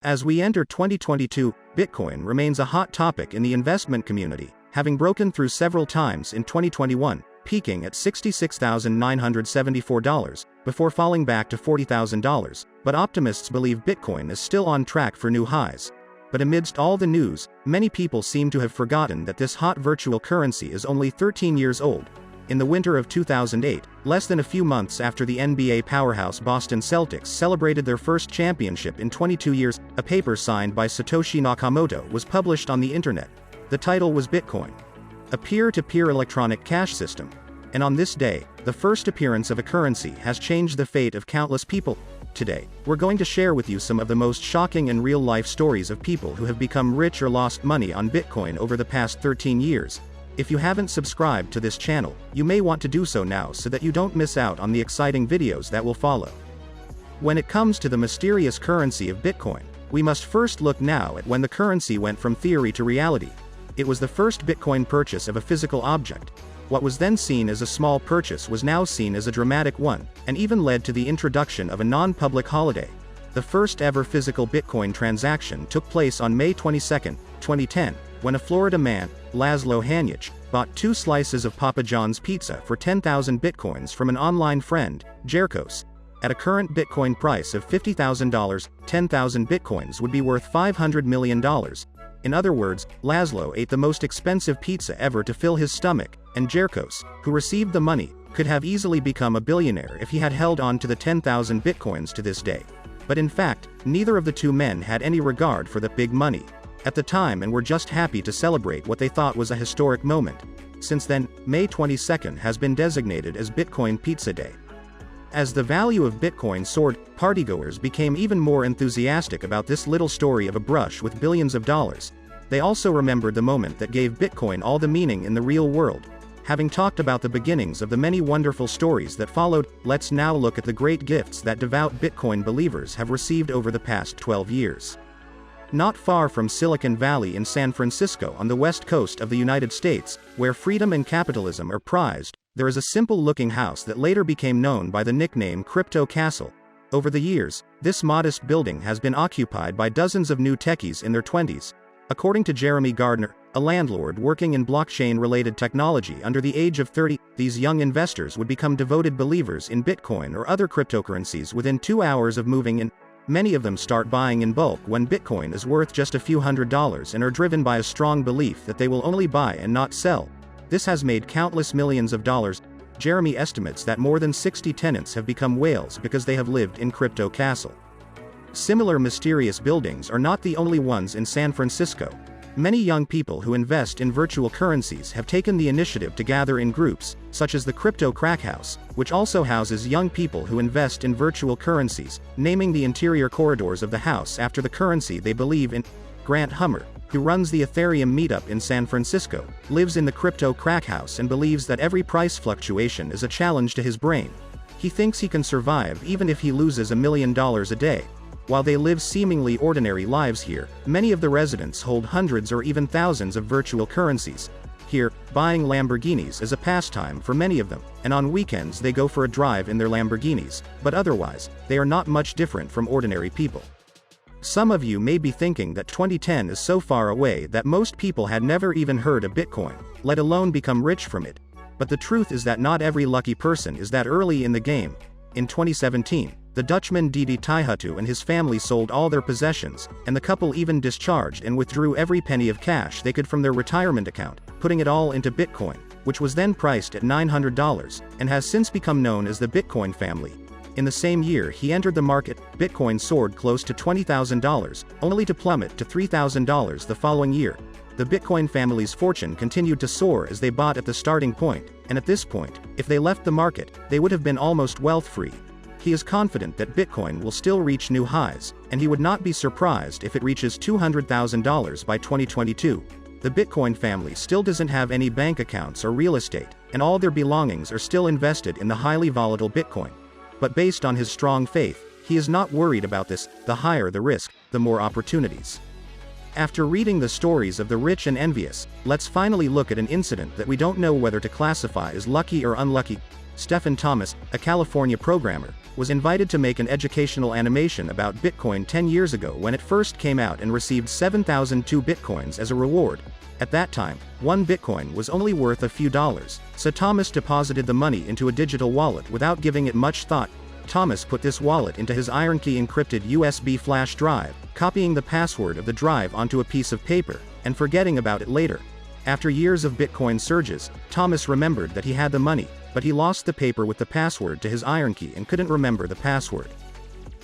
As we enter 2022, Bitcoin remains a hot topic in the investment community, having broken through several times in 2021, peaking at $66,974, before falling back to $40,000, but optimists believe Bitcoin is still on track for new highs. But amidst all the news, many people seem to have forgotten that this hot virtual currency is only 13 years old. In the winter of 2008, less than a few months after the NBA powerhouse Boston Celtics celebrated their first championship in 22 years, a paper signed by Satoshi Nakamoto was published on the internet. The title was Bitcoin, a peer-to-peer electronic cash system. And on this day, the first appearance of a currency has changed the fate of countless people. Today, we're going to share with you some of the most shocking and real-life stories of people who have become rich or lost money on Bitcoin over the past 13 years. If you haven't subscribed to this channel, you may want to do so now so that you don't miss out on the exciting videos that will follow. When it comes to the mysterious currency of Bitcoin, we must first look now at when the currency went from theory to reality. It was the first Bitcoin purchase of a physical object. What was then seen as a small purchase was now seen as a dramatic one, and even led to the introduction of a non-public holiday. The first ever physical Bitcoin transaction took place on May 22, 2010, when a Florida man, Laszlo Hanyecz, bought 2 slices of Papa John's pizza for 10,000 bitcoins from an online friend, Jerkos. At a current Bitcoin price of $50,000, 10,000 bitcoins would be worth $500 million. In other words, Laszlo ate the most expensive pizza ever to fill his stomach, and Jerkos, who received the money, could have easily become a billionaire if he had held on to the 10,000 bitcoins to this day. But in fact, neither of the two men had any regard for the big money at the time and were just happy to celebrate what they thought was a historic moment. Since then, May 22nd has been designated as Bitcoin Pizza Day. As the value of Bitcoin soared, partygoers became even more enthusiastic about this little story of a brush with billions of dollars. They also remembered the moment that gave Bitcoin all the meaning in the real world. Having talked about the beginnings of the many wonderful stories that followed, let's now look at the great gifts that devout Bitcoin believers have received over the past 12 years. Not far from Silicon Valley in San Francisco on the west coast of the United States, where freedom and capitalism are prized, there is a simple-looking house that later became known by the nickname Crypto Castle. Over the years, this modest building has been occupied by dozens of new techies in their 20s. According to Jeremy Gardner, a landlord working in blockchain-related technology under the age of 30, these young investors would become devoted believers in Bitcoin or other cryptocurrencies within 2 hours of moving in. Many of them start buying in bulk when Bitcoin is worth just a few $100s and are driven by a strong belief that they will only buy and not sell. This has made countless millions of dollars. Jeremy estimates that more than 60 tenants have become whales because they have lived in Crypto Castle. Similar mysterious buildings are not the only ones in San Francisco. Many young people who invest in virtual currencies have taken the initiative to gather in groups, such as the Crypto Crack House, which also houses young people who invest in virtual currencies, naming the interior corridors of the house after the currency they believe in. Grant Hummer, who runs the Ethereum meetup in San Francisco, lives in the Crypto Crack House and believes that every price fluctuation is a challenge to his brain. He thinks he can survive even if he loses $1 million a day. While they live seemingly ordinary lives here, many of the residents hold hundreds or even thousands of virtual currencies. Here, buying Lamborghinis is a pastime for many of them, and on weekends they go for a drive in their Lamborghinis, but otherwise, they are not much different from ordinary people. Some of you may be thinking that 2010 is so far away that most people had never even heard of Bitcoin, let alone become rich from it. But the truth is that not every lucky person is that early in the game. In 2017, the Dutchman Didi Taihuttu and his family sold all their possessions, and the couple even discharged and withdrew every penny of cash they could from their retirement account, putting it all into Bitcoin, which was then priced at $900, and has since become known as the Bitcoin family. In the same year he entered the market, Bitcoin soared close to $20,000, only to plummet to $3,000 the following year. The Bitcoin family's fortune continued to soar as they bought at the starting point, and at this point, if they left the market, they would have been almost wealth-free. He is confident that Bitcoin will still reach new highs, and he would not be surprised if it reaches $200,000 by 2022. The Bitcoin family still doesn't have any bank accounts or real estate, and all their belongings are still invested in the highly volatile Bitcoin. But based on his strong faith, he is not worried about this. The higher the risk, the more opportunities. After reading the stories of the rich and envious, let's finally look at an incident that we don't know whether to classify as lucky or unlucky. Stefan Thomas, a California programmer, was invited to make an educational animation about Bitcoin 10 years ago when it first came out and received 7,002 Bitcoins as a reward. At that time, one Bitcoin was only worth a few dollars, so Thomas deposited the money into a digital wallet without giving it much thought. Thomas put this wallet into his IronKey encrypted USB flash drive, copying the password of the drive onto a piece of paper, and forgetting about it later. After years of Bitcoin surges, Thomas remembered that he had the money, but he lost the paper with the password to his IronKey and couldn't remember the password.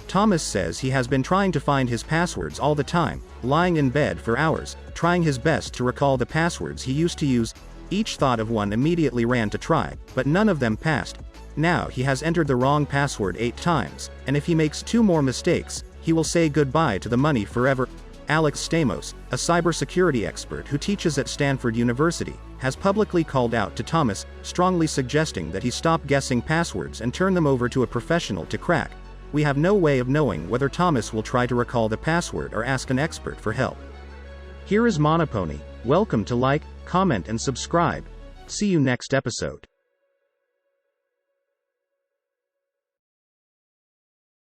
Thomas says he has been trying to find his passwords all the time, lying in bed for hours, trying his best to recall the passwords he used to use. Each thought of one immediately ran to try, but none of them passed. Now he has entered the wrong password 8 times, and if he makes 2 more mistakes, he will say goodbye to the money forever. Alex Stamos, a cybersecurity expert who teaches at Stanford University, has publicly called out to Thomas, strongly suggesting that he stop guessing passwords and turn them over to a professional to crack. We have no way of knowing whether Thomas will try to recall the password or ask an expert for help. Here is Monoponey. Welcome to like, comment and subscribe. See you next episode.